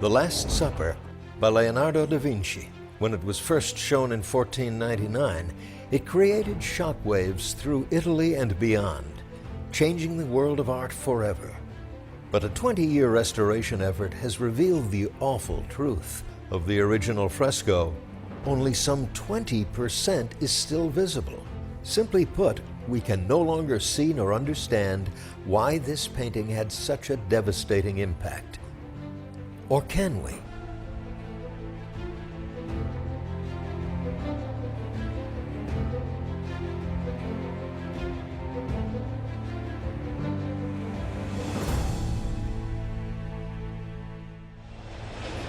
The Last Supper by Leonardo da Vinci. When it was first shown in 1499, it created shockwaves through Italy and beyond, changing the world of art forever. But a 20-year restoration effort has revealed the awful truth of the original fresco. Only some 20% is still visible. Simply put, we can no longer see nor understand why this painting had such a devastating impact. Or can we?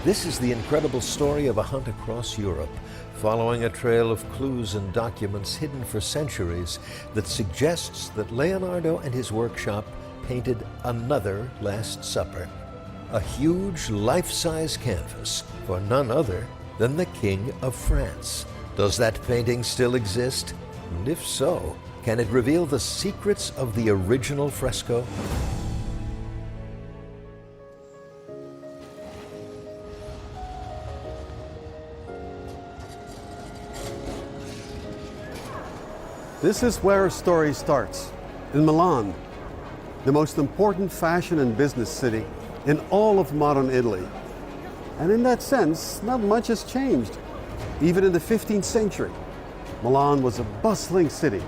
This is the incredible story of a hunt across Europe, following a trail of clues and documents hidden for centuries that suggests that Leonardo and his workshop painted another Last Supper, a huge life-size canvas for none other than the King of France. Does that painting still exist? And if so, can it reveal the secrets of the original fresco? This is where our story starts, in Milan, the most important fashion and business city in all of modern Italy. And in that sense, not much has changed. Even in the 15th century, Milan was a bustling city,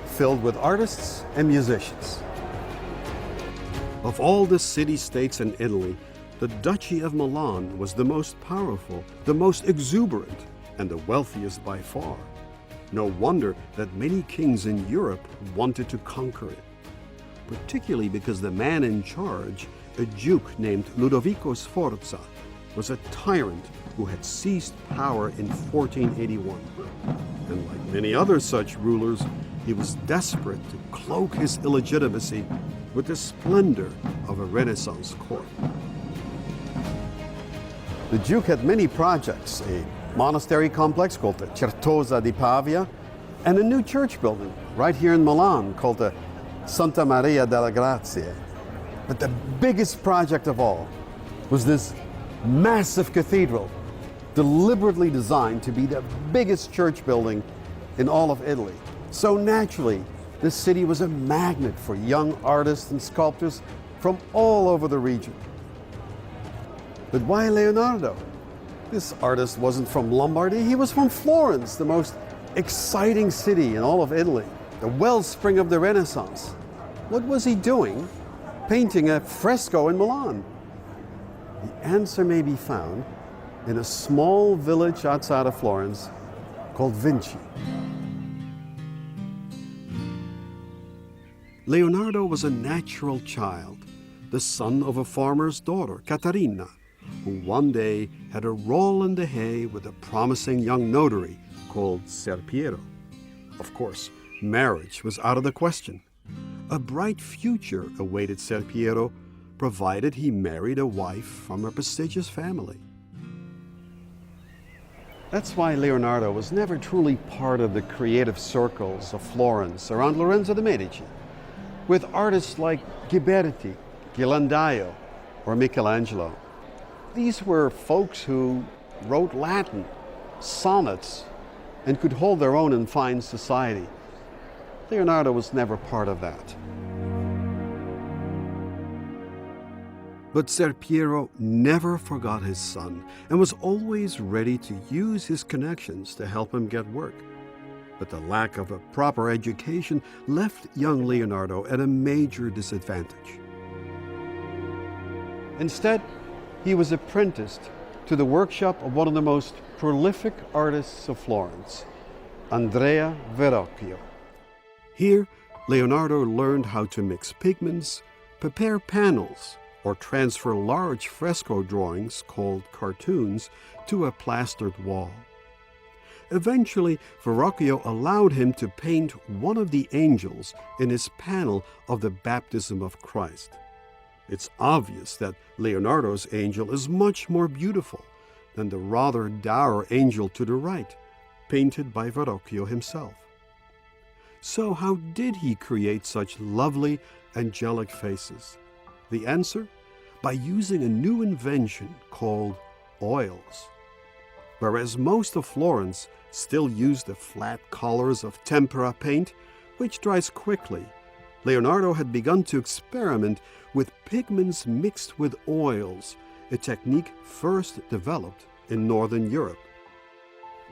filled with artists and musicians. Of all the city-states in Italy, the Duchy of Milan was the most powerful, the most exuberant, and the wealthiest by far. No wonder that many kings in Europe wanted to conquer it, particularly because the man in charge, a duke named Ludovico Sforza, was a tyrant who had seized power in 1481. And like many other such rulers, he was desperate to cloak his illegitimacy with the splendor of a Renaissance court. The duke had many projects, a monastery complex called the Certosa di Pavia, and a new church building right here in Milan called the Santa Maria della Grazia. But the biggest project of all was this massive cathedral, deliberately designed to be the biggest church building in all of Italy. So naturally, this city was a magnet for young artists and sculptors from all over the region. But why Leonardo? This artist wasn't from Lombardy, he was from Florence, the most exciting city in all of Italy, the wellspring of the Renaissance. What was he doing painting a fresco in Milan? The answer may be found in a small village outside of Florence called Vinci. Leonardo was a natural child, the son of a farmer's daughter, Caterina, who one day had a roll in the hay with a promising young notary called Ser Piero. Of course, marriage was out of the question. A bright future awaited Ser Piero, provided he married a wife from a prestigious family. That's why Leonardo was never truly part of the creative circles of Florence around Lorenzo de' Medici, with artists like Ghiberti, Ghirlandaio, or Michelangelo. These were folks who wrote Latin, sonnets, and could hold their own in fine society. Leonardo was never part of that. But Ser Piero never forgot his son and was always ready to use his connections to help him get work. But the lack of a proper education left young Leonardo at a major disadvantage. Instead, he was apprenticed to the workshop of one of the most prolific artists of Florence, Andrea Verrocchio. Here, Leonardo learned how to mix pigments, prepare panels, or transfer large fresco drawings, called cartoons, to a plastered wall. Eventually, Verrocchio allowed him to paint one of the angels in his panel of the Baptism of Christ. It's obvious that Leonardo's angel is much more beautiful than the rather dour angel to the right, painted by Verrocchio himself. So how did he create such lovely, angelic faces? The answer? by using a new invention called oils. Whereas most of Florence still used the flat colors of tempera paint, which dries quickly, Leonardo had begun to experiment with pigments mixed with oils, a technique first developed in Northern Europe.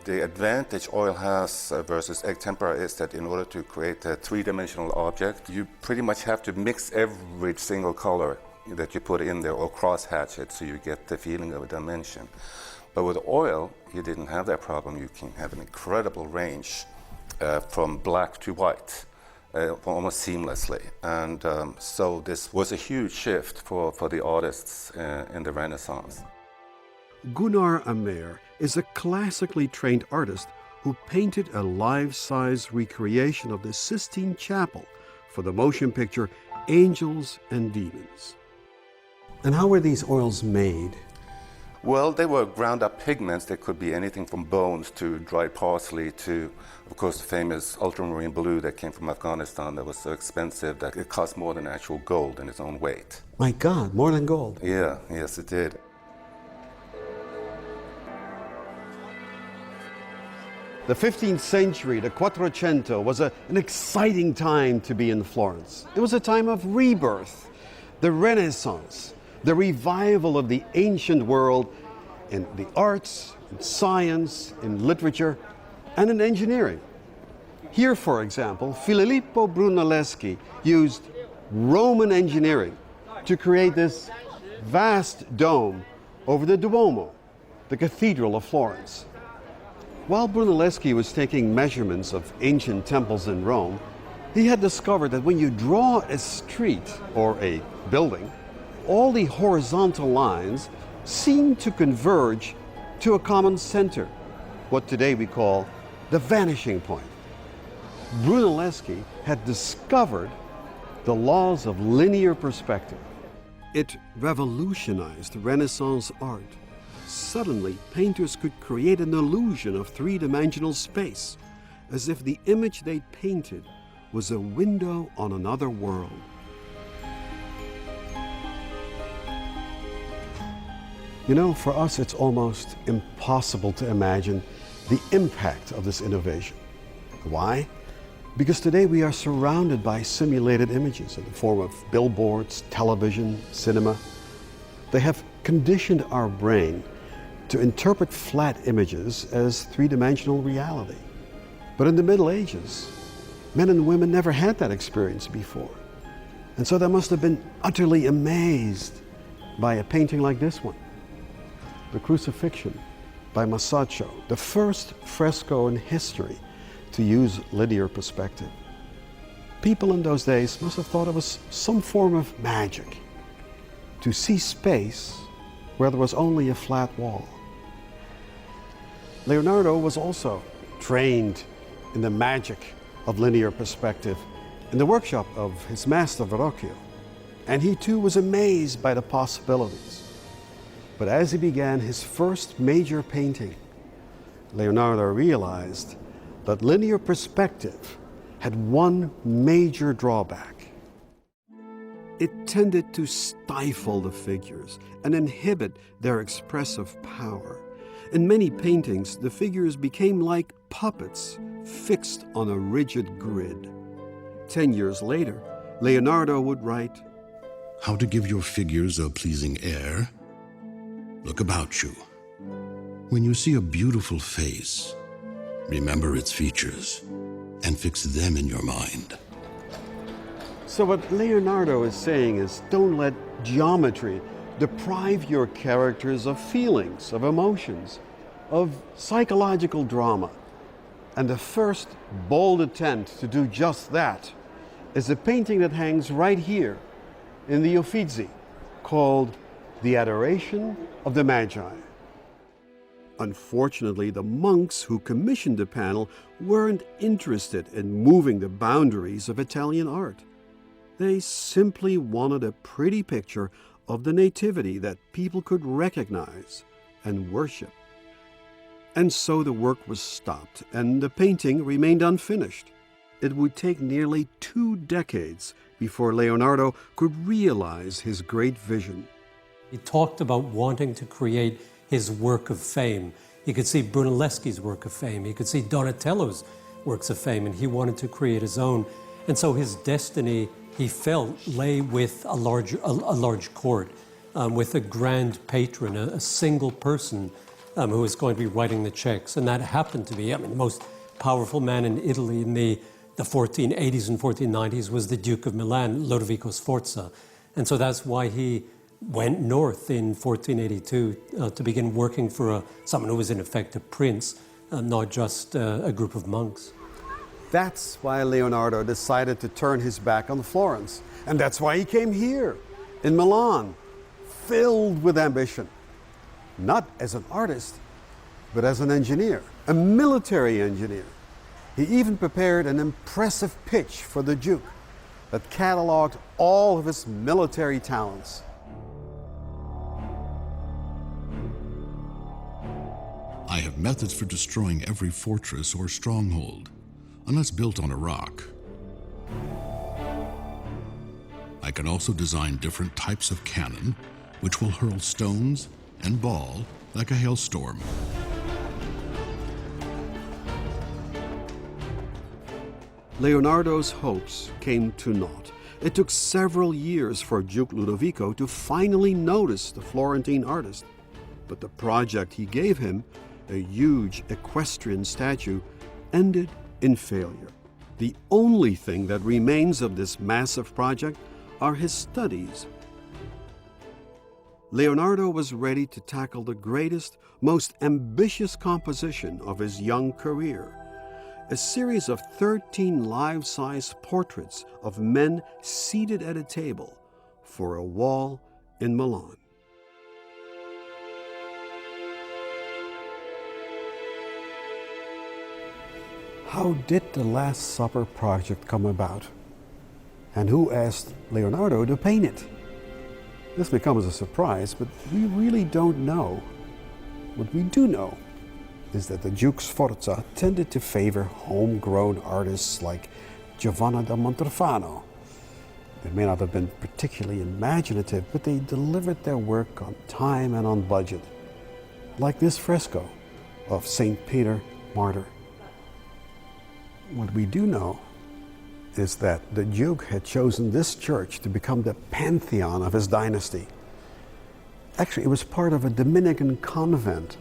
The advantage oil has versus egg tempera is that in order to create a three-dimensional object, you pretty much have to mix every single color that you put in there or cross-hatch it so you get the feeling of a dimension. But with oil, you didn't have that problem. You can have an incredible range from black to white, almost seamlessly. And so this was a huge shift for the artists in the Renaissance. Gunnar Amer is a classically trained artist who painted a life-size recreation of the Sistine Chapel for the motion picture Angels and Demons. And how were these oils made? Well, they were ground-up pigments. They could be anything from bones to dried parsley to, of course, the famous ultramarine blue that came from Afghanistan that was so expensive that it cost more than actual gold in its own weight. My God, more than gold. Yeah, yes, it did. The 15th century, the Quattrocento, was an exciting time to be in Florence. It was a time of rebirth, the Renaissance, the revival of the ancient world in the arts, in science, in literature, and in engineering. Here, for example, Filippo Brunelleschi used Roman engineering to create this vast dome over the Duomo, the Cathedral of Florence. While Brunelleschi was taking measurements of ancient temples in Rome, he had discovered that when you draw a street or a building, all the horizontal lines seem to converge to a common center, what today we call the vanishing point. Brunelleschi had discovered the laws of linear perspective. It revolutionized Renaissance art. Suddenly, painters could create an illusion of three-dimensional space, as if the image they'd painted was a window on another world. You know, for us, it's almost impossible to imagine the impact of this innovation. Why? Because today we are surrounded by simulated images in the form of billboards, television, cinema. They have conditioned our brain to interpret flat images as three-dimensional reality. But in the Middle Ages, men and women never had that experience before. And so they must have been utterly amazed by a painting like this one, the Crucifixion by Masaccio, the first fresco in history to use linear perspective. People in those days must have thought it was some form of magic to see space where there was only a flat wall. Leonardo was also trained in the magic of linear perspective in the workshop of his master Verrocchio, and he too was amazed by the possibilities. But as he began his first major painting, Leonardo realized that linear perspective had one major drawback. It tended to stifle the figures and inhibit their expressive power. In many paintings, the figures became like puppets fixed on a rigid grid. 10 years later, Leonardo would write, "How to give your figures a pleasing air? Look about you. When you see a beautiful face, remember its features and fix them in your mind." So what Leonardo is saying is, don't let geometry deprive your characters of feelings, of emotions, of psychological drama. And the first bold attempt to do just that is a painting that hangs right here in the Uffizi, called The Adoration of the Magi. Unfortunately, the monks who commissioned the panel weren't interested in moving the boundaries of Italian art. They simply wanted a pretty picture of the Nativity that people could recognize and worship. And so the work was stopped, and the painting remained unfinished. It would take nearly 2 decades before Leonardo could realize his great vision. He talked about wanting to create his work of fame. You could see Brunelleschi's work of fame. You could see Donatello's works of fame, and he wanted to create his own. And so his destiny, he felt, lay with a large court, with a grand patron, a single person who was going to be writing the checks. And that happened to be, the most powerful man in Italy in the 1480s and 1490s was the Duke of Milan, Lodovico Sforza. And so that's why he went north in 1482 to begin working for someone who was in effect a prince, not just a group of monks. That's why Leonardo decided to turn his back on Florence. And that's why he came here, in Milan, filled with ambition. Not as an artist, but as an engineer, a military engineer. He even prepared an impressive pitch for the Duke that cataloged all of his military talents. I have methods for destroying every fortress or stronghold, unless built on a rock. I can also design different types of cannon, which will hurl stones and ball like a hailstorm. Leonardo's hopes came to naught. It took several years for Duke Ludovico to finally notice the Florentine artist. But the project he gave him, a huge equestrian statue, ended in failure. The only thing that remains of this massive project are his studies. Leonardo was ready to tackle the greatest, most ambitious composition of his young career, a series of 13 life-size portraits of men seated at a table for a wall in Milan. How did the Last Supper project come about? And who asked Leonardo to paint it? This becomes a surprise, but we really don't know. What we do know is that the Duke Sforza tended to favor homegrown artists like Giovanni da Montalbano. They may not have been particularly imaginative, but they delivered their work on time and on budget, like this fresco of St. Peter Martyr. What we do know is that the Duke had chosen this church to become the pantheon of his dynasty. Actually, it was part of a Dominican convent,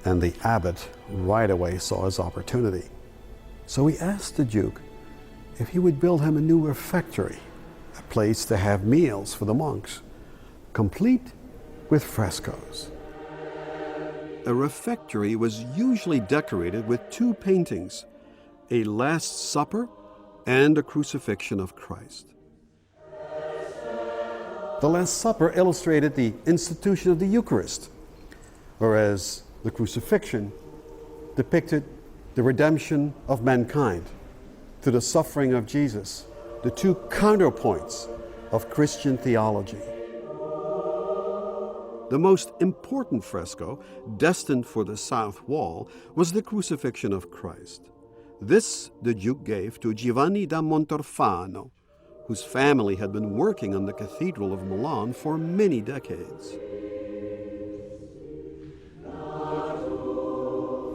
and the abbot right away saw his opportunity. So he asked the Duke if he would build him a new refectory, a place to have meals for the monks, complete with frescoes. A refectory was usually decorated with two paintings, a Last Supper and a Crucifixion of Christ. The Last Supper illustrated the institution of the Eucharist, whereas the Crucifixion depicted the redemption of mankind through the suffering of Jesus, the two counterpoints of Christian theology. The most important fresco, destined for the south wall, was the Crucifixion of Christ. This the Duke gave to Giovanni da Montalbano, whose family had been working on the Cathedral of Milan for many decades.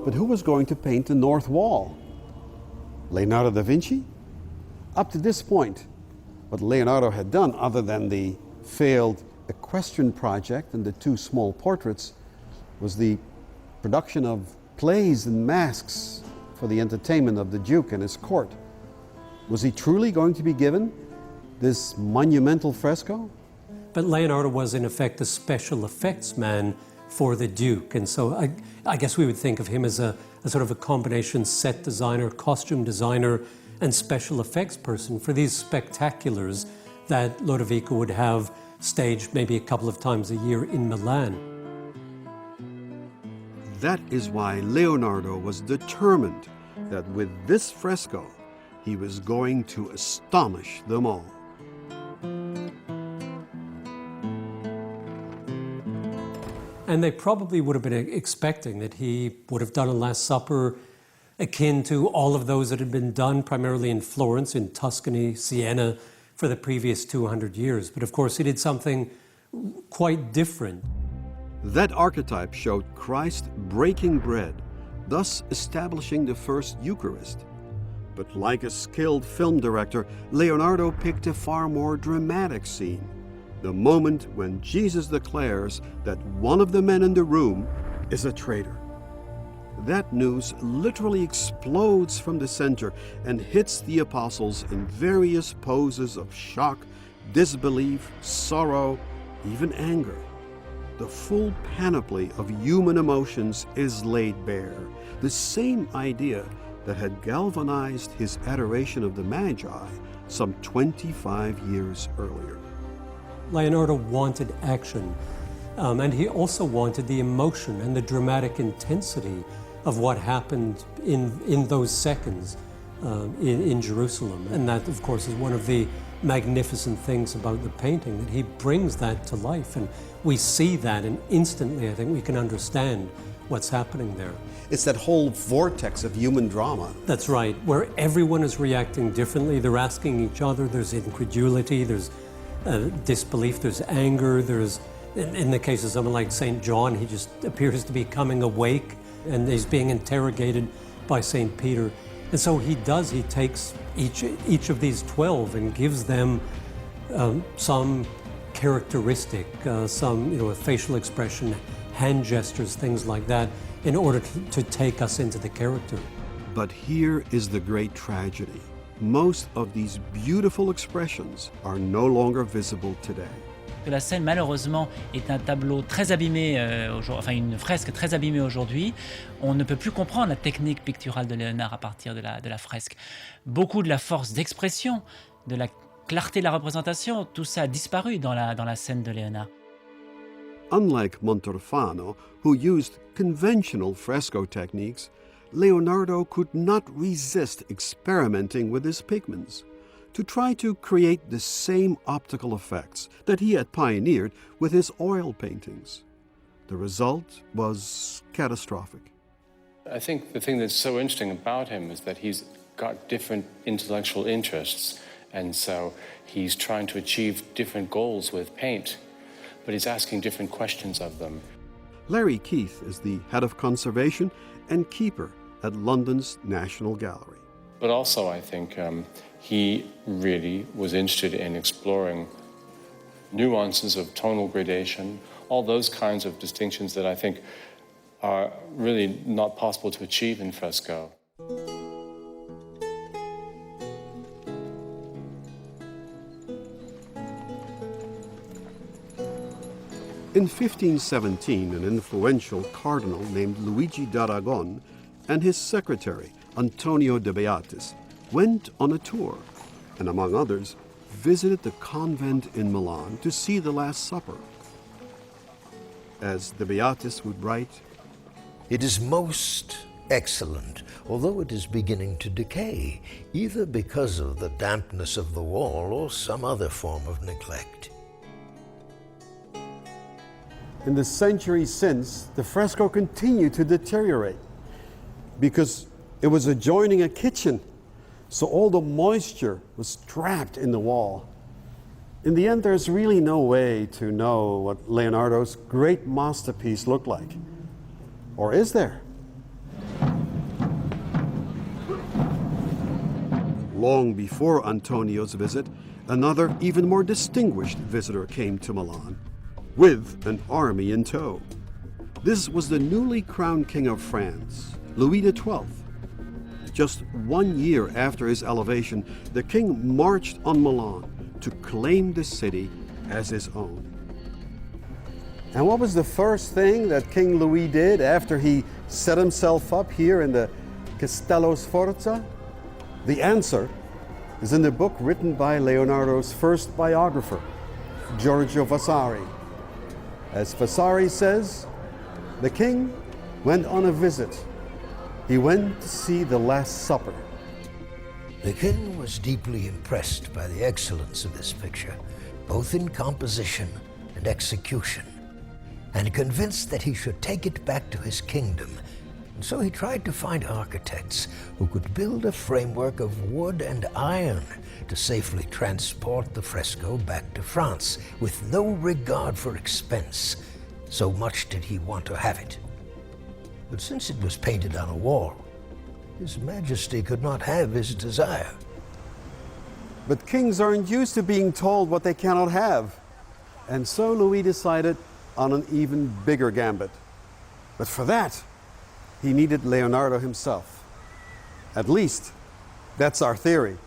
But who was going to paint the north wall? Leonardo da Vinci? Up to this point, what Leonardo had done, other than the failed equestrian project and the two small portraits, was the production of plays and masks for the entertainment of the Duke and his court. Was he truly going to be given this monumental fresco? But Leonardo was in effect a special effects man for the Duke, and so I guess we would think of him as a sort of a combination set designer, costume designer, and special effects person for these spectaculars that Lodovico would have staged maybe a couple of times a year in Milan. That is why Leonardo was determined that with this fresco, he was going to astonish them all. And they probably would have been expecting that he would have done a Last Supper akin to all of those that had been done primarily in Florence, in Tuscany, Siena, for the previous 200 years. But of course, he did something quite different. That archetype showed Christ breaking bread, thus establishing the first Eucharist. But like a skilled film director, Leonardo picked a far more dramatic scene. The moment when Jesus declares that one of the men in the room is a traitor. That news literally explodes from the center and hits the apostles in various poses of shock, disbelief, sorrow, even anger. The full panoply of human emotions is laid bare. The same idea that had galvanized his adoration of the Magi some 25 years earlier. Leonardo wanted action, and he also wanted the emotion and the dramatic intensity of what happened in those seconds in Jerusalem. And that, of course, is one of the magnificent things about the painting, that he brings that to life. And we see that, and instantly I think we can understand what's happening there. It's that whole vortex of human drama. That's right, where everyone is reacting differently. They're asking each other, there's incredulity, there's disbelief, there's anger, there's, in the case of someone like St. John, he just appears to be coming awake, and he's being interrogated by St. Peter. And so he takes each of these 12 and gives them some characteristic, a facial expression, hand gestures, things like that, in order to take us into the character. But here is the great tragedy. Most of these beautiful expressions are no longer visible today. La scène, malheureusement, est un tableau très abîmé, une fresque très abîmée aujourd'hui. On ne peut plus comprendre la technique picturale de Léonard à partir de la fresque. Beaucoup de la force d'expression, de la clarté de la représentation, tout ça a disparu dans la scène de Léonard. Unlike Montalbano, who used conventional fresco techniques, Leonardo could not resist experimenting with his pigments to try to create the same optical effects that he had pioneered with his oil paintings. The result was catastrophic. I think the thing that's so interesting about him is that he's got different intellectual interests, and so he's trying to achieve different goals with paint, but he's asking different questions of them. Larry Keith is the head of conservation and keeper at London's National Gallery. But also, I think he really was interested in exploring nuances of tonal gradation, all those kinds of distinctions that I think are really not possible to achieve in fresco. In 1517, an influential cardinal named Luigi d'Aragon and his secretary, Antonio de Beatis, went on a tour and, among others, visited the convent in Milan to see the Last Supper. As de Beatis would write, "It is most excellent, although it is beginning to decay, either because of the dampness of the wall or some other form of neglect." in the centuries since, the fresco continued to deteriorate because it was adjoining a kitchen. So all the moisture was trapped in the wall. In the end, there's really no way to know what Leonardo's great masterpiece looked like. Or is there? Long before Antonio's visit, another, even more distinguished visitor came to Milan, with an army in tow. This was the newly crowned King of France, Louis XII. Just 1 year after his elevation, the king marched on Milan to claim the city as his own. And what was the first thing that King Louis did after he set himself up here in the Castello Sforza? The answer is in the book written by Leonardo's first biographer, Giorgio Vasari. As Vasari says, the king went on a visit. He went to see the Last Supper. The king was deeply impressed by the excellence of this picture, both in composition and execution, and convinced that he should take it back to his kingdom And so he tried to find architects who could build a framework of wood and iron to safely transport the fresco back to France with no regard for expense. So much did he want to have it. But since it was painted on a wall, His Majesty could not have his desire. But kings aren't used to being told what they cannot have. And so Louis decided on an even bigger gambit. But for that, he needed Leonardo himself. At least, that's our theory.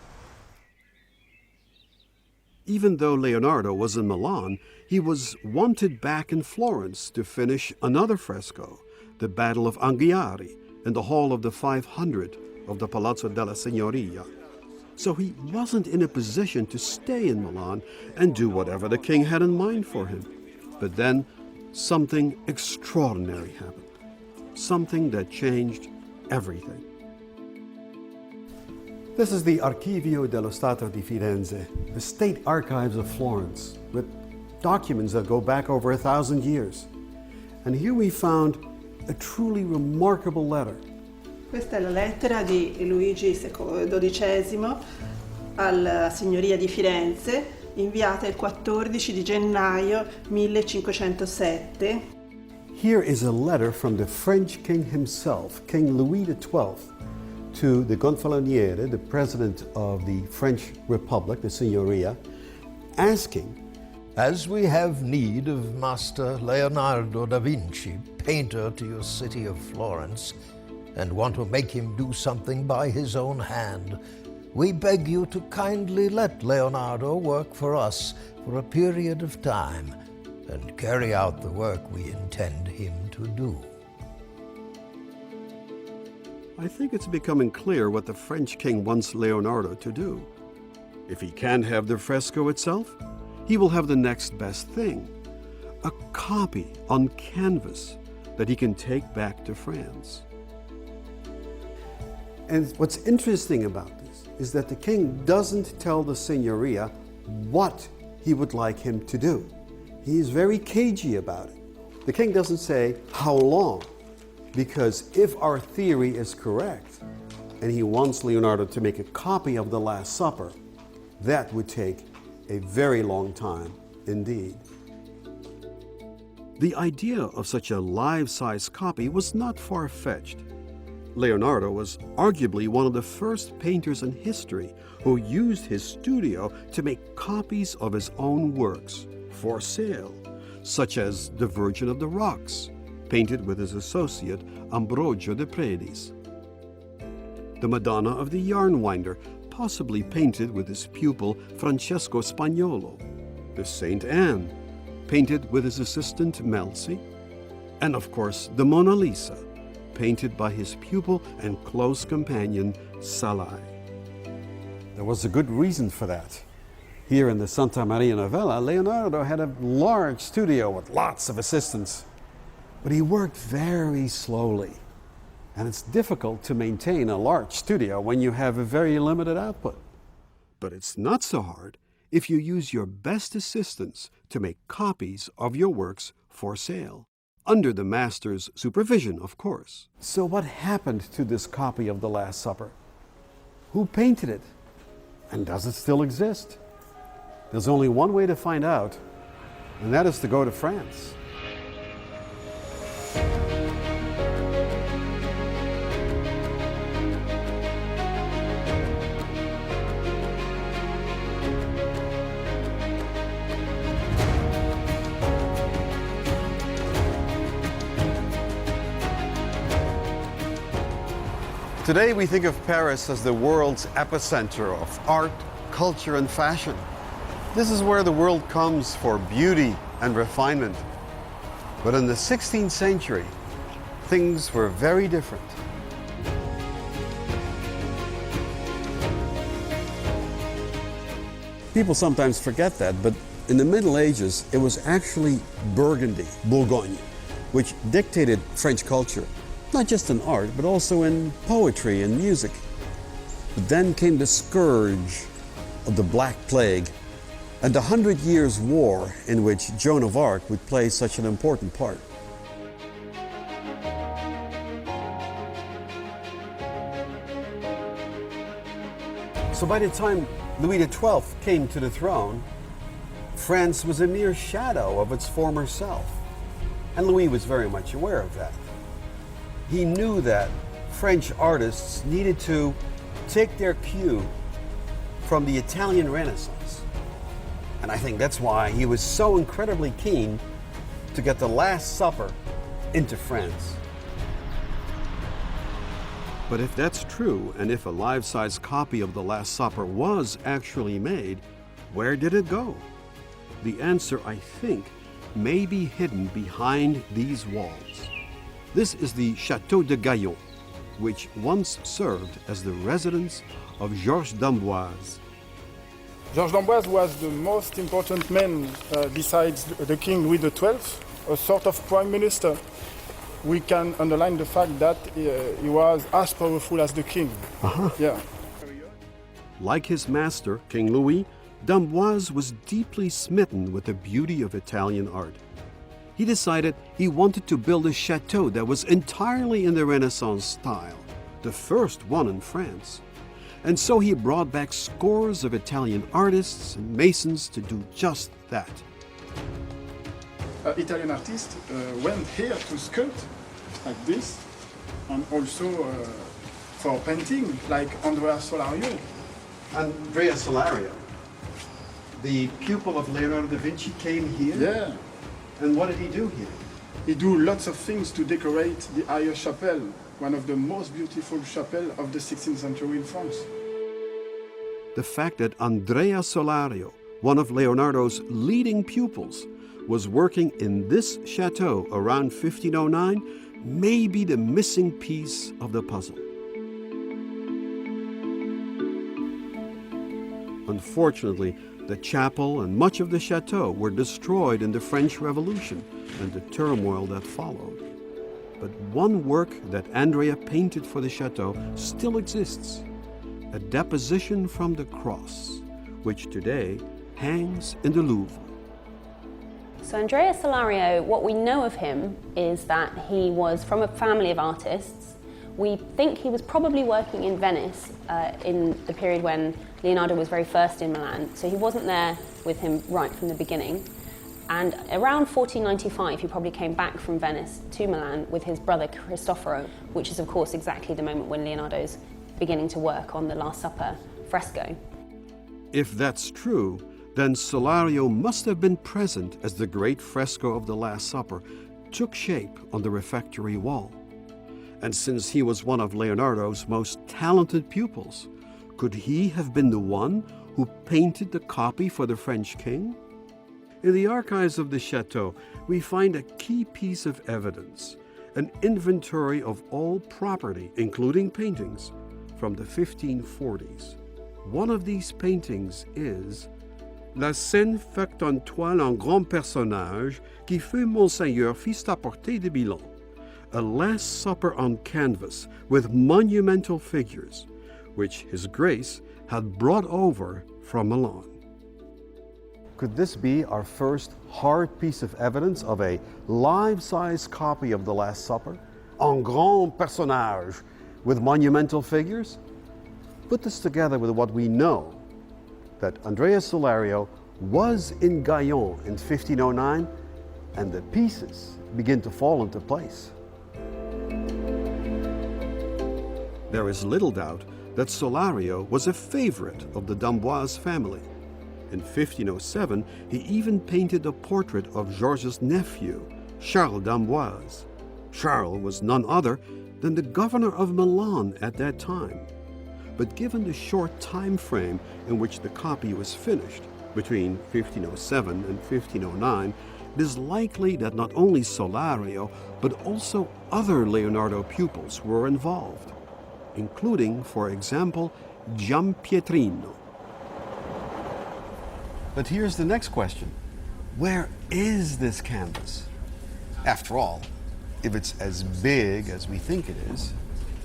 Even though Leonardo was in Milan, he was wanted back in Florence to finish another fresco, the Battle of Anghiari, in the Hall of the 500 of the Palazzo della Signoria. So he wasn't in a position to stay in Milan and do whatever the king had in mind for him. But then something extraordinary happened. Something that changed everything. This is the Archivio dello Stato di Firenze, the state archives of Florence, with documents that go back over 1,000 years. And here we found a truly remarkable letter. Questa è la lettera di Luigi XII alla Signoria di Firenze, inviata il 14 di gennaio 1507. Here is a letter from the French king himself, King Louis XII, to the Gonfaloniere, the president of the French Republic, the Signoria, asking, As we have need of Master Leonardo da Vinci, painter to your city of Florence, and want to make him do something by his own hand, we beg you to kindly let Leonardo work for us for a period of time and carry out the work we intend him to do. I think it's becoming clear what the French king wants Leonardo to do. If he can't have the fresco itself, he will have the next best thing, a copy on canvas that he can take back to France. And what's interesting about this is that the king doesn't tell the Signoria what he would like him to do. He is very cagey about it. The king doesn't say how long, because if our theory is correct, and he wants Leonardo to make a copy of the Last Supper, that would take a very long time indeed. The idea of such a life-size copy was not far-fetched. Leonardo was arguably one of the first painters in history who used his studio to make copies of his own works for sale, such as the Virgin of the Rocks, painted with his associate Ambrogio de Predis, the Madonna of the Yarn Winder, possibly painted with his pupil Francesco Spagnolo, the Saint Anne, painted with his assistant Melzi, and of course the Mona Lisa, painted by his pupil and close companion Salai. There was a good reason for that. Here in the Santa Maria Novella, Leonardo had a large studio with lots of assistants, but he worked very slowly. And it's difficult to maintain a large studio when you have a very limited output. But it's not so hard if you use your best assistants to make copies of your works for sale, under the master's supervision, of course. So what happened to this copy of the Last Supper? Who painted it? And does it still exist? There's only one way to find out, and that is to go to France. Today we think of Paris as the world's epicenter of art, culture, and fashion. This is where the world comes for beauty and refinement. But in the 16th century, things were very different. People sometimes forget that, but in the Middle Ages, it was actually Burgundy, Bourgogne, which dictated French culture. Not just in art, but also in poetry and music. But then came the scourge of the Black Plague and the 100 Years' War in which Joan of Arc would play such an important part. So by the time Louis XII came to the throne, France was a mere shadow of its former self. And Louis was very much aware of that. He knew that French artists needed to take their cue from the Italian Renaissance. And I think that's why he was so incredibly keen to get the Last Supper into France. But if that's true, and if a life-size copy of the Last Supper was actually made, where did it go? The answer, I think, may be hidden behind these walls. This is the Château de Gaillon, which once served as the residence of Georges d'Amboise. Georges d'Amboise was the most important man besides the King Louis XII, a sort of prime minister. We can underline the fact that he was as powerful as the king. Yeah. Like his master, King Louis, d'Amboise was deeply smitten with the beauty of Italian art. He decided he wanted to build a chateau that was entirely in the Renaissance style, the first one in France. And so he brought back scores of Italian artists and masons to do just that. Italian artists went here to sculpt like this, and also for painting, like Andrea Solario. Andrea Solario, the pupil of Leonardo da Vinci, came here? Yeah. And what did he do here? He do lots of things to decorate the Higher Chapel, one of the most beautiful chapels of the 16th century in France. The fact that Andrea Solario, one of Leonardo's leading pupils, was working in this chateau around 1509 may be the missing piece of the puzzle. Unfortunately, the chapel and much of the chateau were destroyed in the French Revolution and the turmoil that followed. But one work that Andrea painted for the chateau still exists, a deposition from the cross, which today hangs in the Louvre. So Andrea Solario, what we know of him is that he was from a family of artists. We think he was probably working in Venice in the period when Leonardo was very first in Milan, so he wasn't there with him right from the beginning. And around 1495, he probably came back from Venice to Milan with his brother Cristoforo, which is of course exactly the moment when Leonardo's beginning to work on the Last Supper fresco. If that's true, then Solario must have been present as the great fresco of the Last Supper took shape on the refectory wall. And since he was one of Leonardo's most talented pupils, could he have been the one who painted the copy for the French king? In the archives of the chateau, we find a key piece of evidence, an inventory of all property, including paintings, from the 1540s. One of these paintings is La scène faite en toile en grand personnage qui fut Monseigneur fils à portée de Milan, a Last Supper on canvas with monumental figures, which His Grace had brought over from Milan. Could this be our first hard piece of evidence of a life-size copy of the Last Supper, en grand personnage, with monumental figures? Put this together with what we know, that Andrea Solario was in Gaillon in 1509, and the pieces begin to fall into place. There is little doubt that Solario was a favorite of the d'Amboise family. In 1507, he even painted a portrait of Georges' nephew, Charles d'Amboise. Charles was none other than the governor of Milan at that time. But given the short time frame in which the copy was finished, between 1507 and 1509, it is likely that not only Solario, but also other Leonardo pupils were involved, including, for example, Giampietrino. But here's the next question. Where is this canvas? After all, if it's as big as we think it is,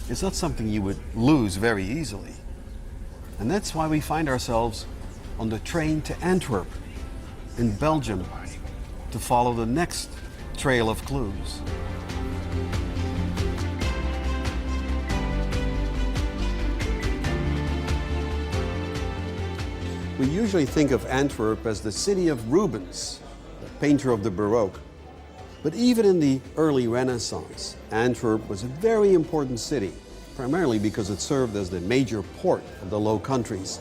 it's not something you would lose very easily. And that's why we find ourselves on the train to Antwerp, in Belgium, to follow the next trail of clues. We usually think of Antwerp as the city of Rubens, the painter of the Baroque. But even in the early Renaissance, Antwerp was a very important city, primarily because it served as the major port of the Low Countries.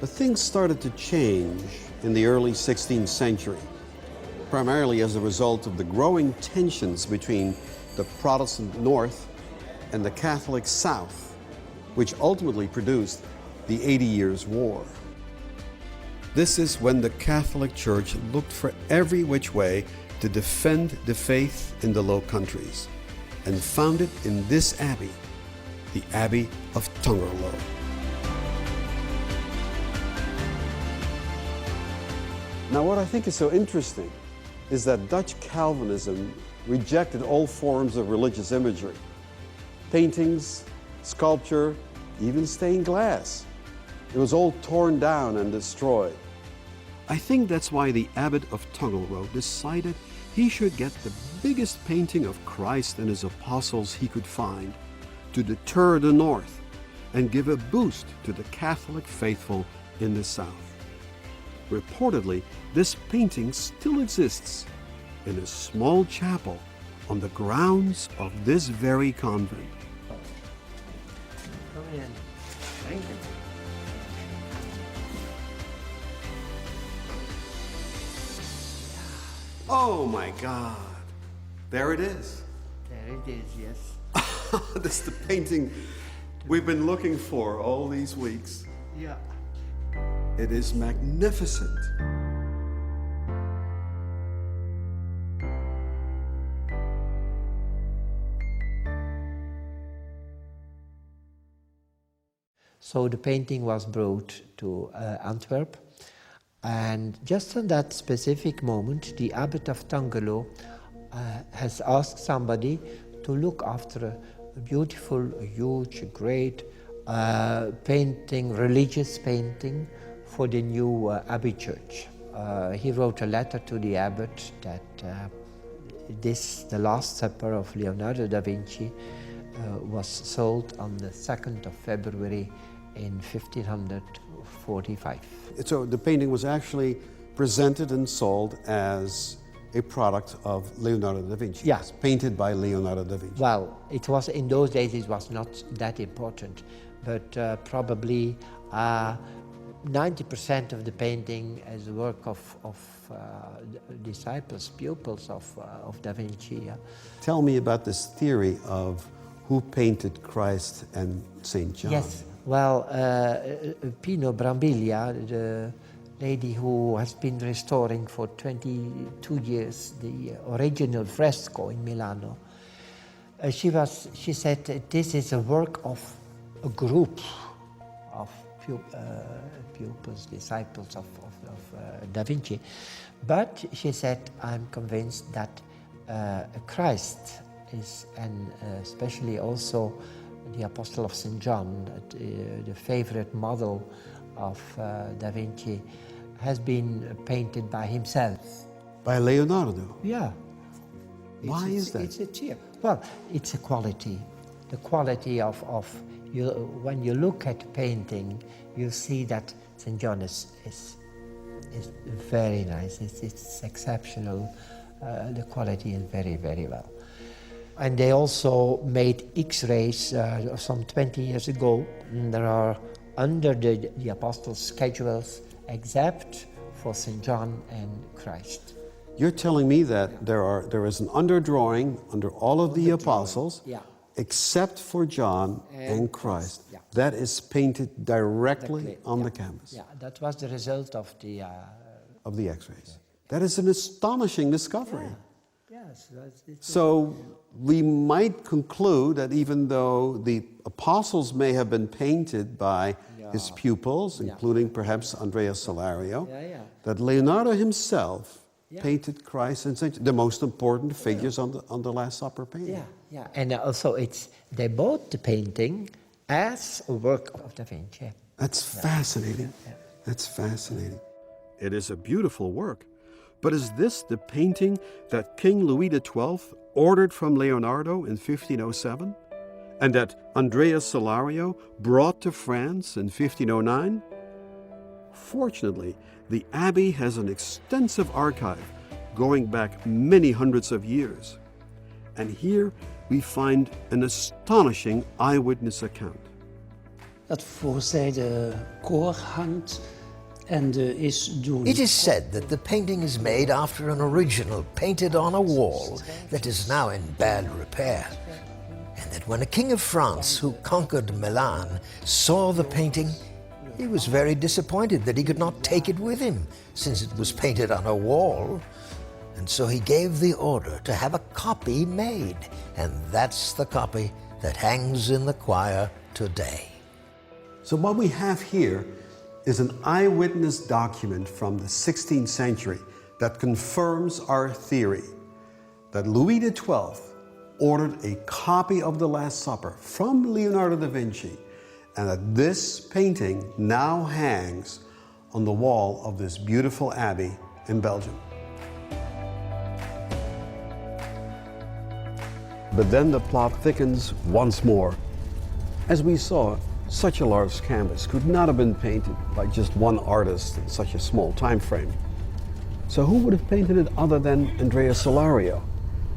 But things started to change in the early 16th century, primarily as a result of the growing tensions between the Protestant North and the Catholic South, which ultimately produced the 80 Years' War. This is when the Catholic Church looked for every which way to defend the faith in the Low Countries, and found it in this abbey, the Abbey of Tongerlo. Now, what I think is so interesting is that Dutch Calvinism rejected all forms of religious imagery. Paintings, sculpture, even stained glass. It was all torn down and destroyed. I think that's why the abbot of Tongerlo decided he should get the biggest painting of Christ and his apostles he could find to deter the North and give a boost to the Catholic faithful in the South. Reportedly, this painting still exists in a small chapel on the grounds of this very convent. Come in. Thank you. Oh my God, there it is. There it is, yes. This is the painting we've been looking for all these weeks. Yeah. It is magnificent. So the painting was brought to Antwerp, and just on that specific moment, the abbot of Tongerlo has asked somebody to look after a beautiful, a huge, great painting, religious painting for the new abbey church. He wrote a letter to the abbot that the Last Supper of Leonardo da Vinci was sold on the 2nd of February in 1545. So the painting was actually presented and sold as a product of Leonardo da Vinci. Yeah. It's painted by Leonardo da Vinci. Well, it was in those days it was not that important, but probably 90% of the painting is the work of disciples, pupils of da Vinci. Yeah. Tell me about this theory of who painted Christ and St. John. Yes, well, Pino Brambilla, the lady who has been restoring for 22 years the original fresco in Milano, she said this is a work of a group of pupils, disciples of Da Vinci. But she said, I'm convinced that Christ is, and especially also the Apostle of St. John, the favorite model of Da Vinci, has been painted by himself. By Leonardo? Yeah. Why is that? It's a tear. Well, it's a quality. The quality of you, when you look at painting, you see that St. John is very nice. It's exceptional. The quality is very, very well. And they also made X-rays some 20 years ago. And there are under the Apostles' schedules, except for St. John and Christ. You're telling me that there is an underdrawing under all of the apostles, yeah, except for John and Christ. Yeah. That is painted directly on the canvas. Yeah, that was the result of the X-rays. That is an astonishing discovery. Yeah. Yes. So we might conclude that even though the apostles may have been painted by his pupils, including perhaps Andrea Solario, that Leonardo himself painted Christ and Saint, the most important figures on the Last Supper painting. Yeah. And also they bought the painting as a work of Da Vinci. That's fascinating. That's fascinating. It is a beautiful work. But is this the painting that King Louis XII ordered from Leonardo in 1507? And that Andrea Solario brought to France in 1509? Fortunately, the Abbey has an extensive archive going back many hundreds of years. And here we find an astonishing eyewitness account. Dat voorzij de koor hangt en is doen. It is said that the painting is made after an original painted on a wall that is now in bad repair. And that when a king of France who conquered Milan saw the painting, he was very disappointed that he could not take it with him, since it was painted on a wall. And so he gave the order to have a copy made, and that's the copy that hangs in the choir today. So what we have here is an eyewitness document from the 16th century that confirms our theory that Louis XII ordered a copy of the Last Supper from Leonardo da Vinci, and that this painting now hangs on the wall of this beautiful abbey in Belgium. But then the plot thickens once more. As we saw, such a large canvas could not have been painted by just one artist in such a small time frame. So who would have painted it other than Andrea Solario?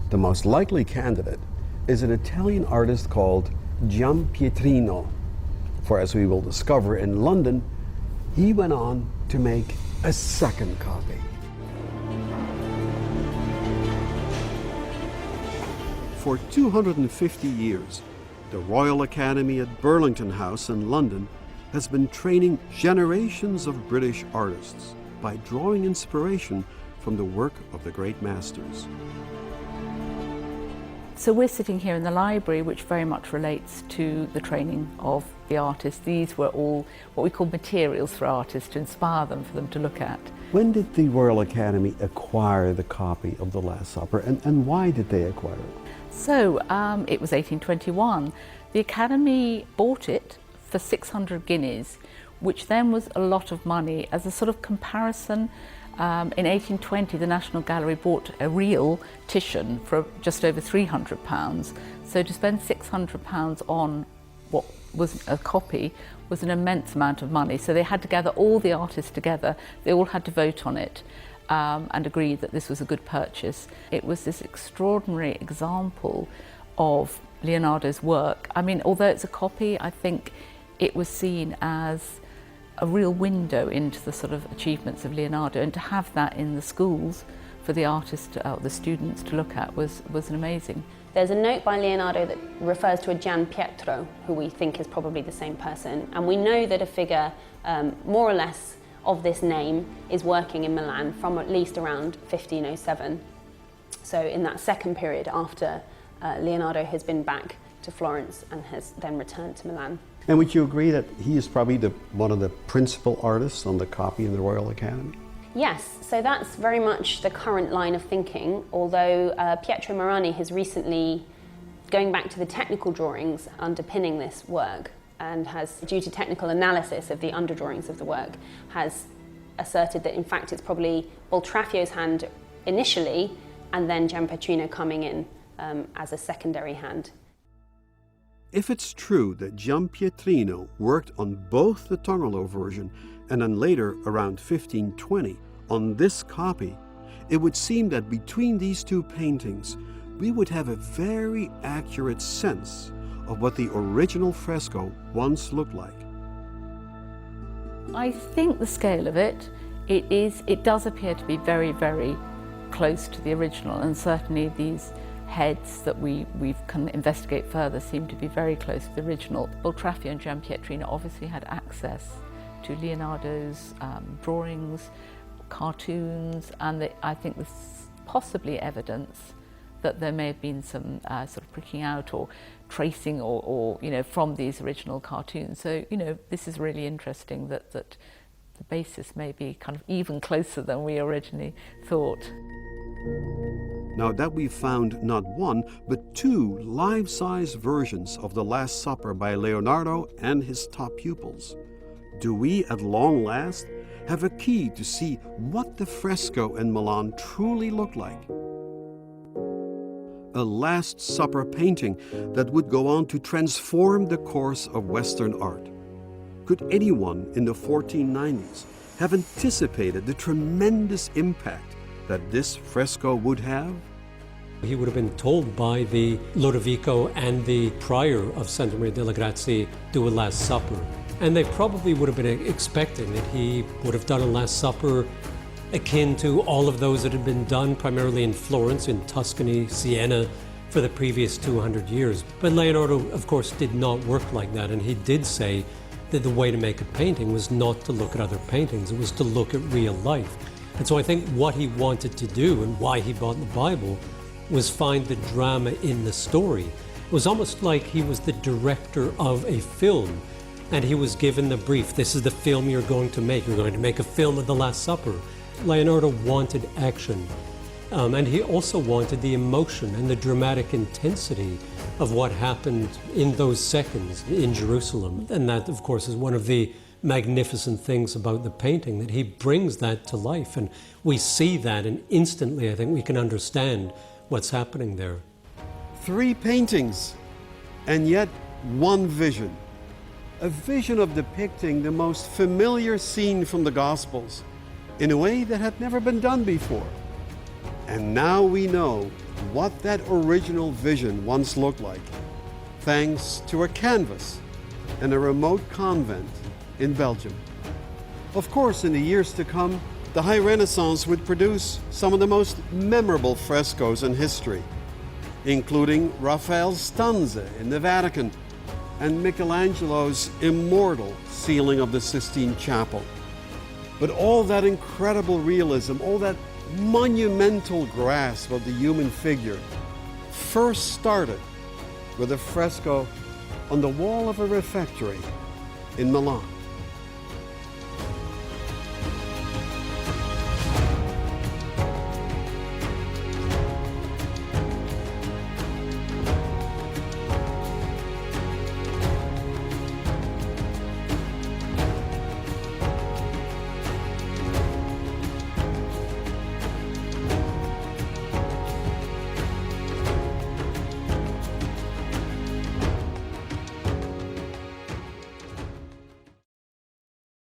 The most likely candidate is an Italian artist called Giampietrino. For as we will discover in London, he went on to make a second copy. For 250 years, the Royal Academy at Burlington House in London has been training generations of British artists by drawing inspiration from the work of the great masters. So we're sitting here in the library, which very much relates to the training of the artists. These were all what we call materials for artists to inspire them, for them to look at. When did the Royal Academy acquire the copy of the Last Supper, and why did they acquire it? So it was 1821. The Academy bought it for 600 guineas, which then was a lot of money. As a sort of comparison, in 1820 the National Gallery bought a real Titian for just over £300. So to spend £600 on what was a copy was an immense amount of money. So they had to gather all the artists together, they all had to vote on it. And agreed that this was a good purchase. It was this extraordinary example of Leonardo's work. I mean, although it's a copy, I think it was seen as a real window into the sort of achievements of Leonardo, and to have that in the schools for the artists, the students to look at was an amazing. There's a note by Leonardo that refers to a Gian Pietro, who we think is probably the same person, and we know that a figure more or less of this name is working in Milan from at least around 1507. So in that second period after Leonardo has been back to Florence and has then returned to Milan. And would you agree that he is probably one of the principal artists on the copy in the Royal Academy? Yes, so that's very much the current line of thinking, although Pietro Marani has recently, going back to the technical drawings underpinning this work, and has, due to technical analysis of the underdrawings of the work, has asserted that in fact it's probably Boltraffio's hand initially, and then Giampietrino coming in as a secondary hand. If it's true that Giampietrino worked on both the Tongolo version and then later, around 1520, on this copy, it would seem that between these two paintings, we would have a very accurate sense of what the original fresco once looked like. I think the scale of it does appear to be very, very close to the original, and certainly these heads that we can investigate further seem to be very close to the original. Boltraffio and Giampietrino obviously had access to Leonardo's drawings, cartoons, and I think there's possibly evidence that there may have been some sort of pricking out or tracing or from these original cartoons. So, this is really interesting that the basis may be kind of even closer than we originally thought. Now that we've found not one, but two life-size versions of the Last Supper by Leonardo and his top pupils, do we, at long last, have a key to see what the fresco in Milan truly looked like? A Last Supper painting that would go on to transform the course of Western art. Could anyone in the 1490s have anticipated the tremendous impact that this fresco would have? He would have been told by the Lodovico and the prior of Santa Maria delle Grazie do a Last Supper. And they probably would have been expecting that he would have done a Last Supper akin to all of those that had been done primarily in Florence, in Tuscany, Siena, for the previous 200 years. But Leonardo, of course, did not work like that, and he did say that the way to make a painting was not to look at other paintings, it was to look at real life. And so I think what he wanted to do and why he bought the Bible was find the drama in the story. It was almost like he was the director of a film, and he was given the brief, this is the film you're going to make. You're going to make a film of the Last Supper. Leonardo wanted action, and he also wanted the emotion and the dramatic intensity of what happened in those seconds in Jerusalem. And that, of course, is one of the magnificent things about the painting, that he brings that to life. And we see that, and instantly I think we can understand what's happening there. 3 paintings, and yet one vision. A vision of depicting the most familiar scene from the Gospels in a way that had never been done before. And now we know what that original vision once looked like, thanks to a canvas in a remote convent in Belgium. Of course, in the years to come, the High Renaissance would produce some of the most memorable frescoes in history, including Raphael's Stanze in the Vatican and Michelangelo's immortal ceiling of the Sistine Chapel. But all that incredible realism, all that monumental grasp of the human figure first started with a fresco on the wall of a refectory in Milan.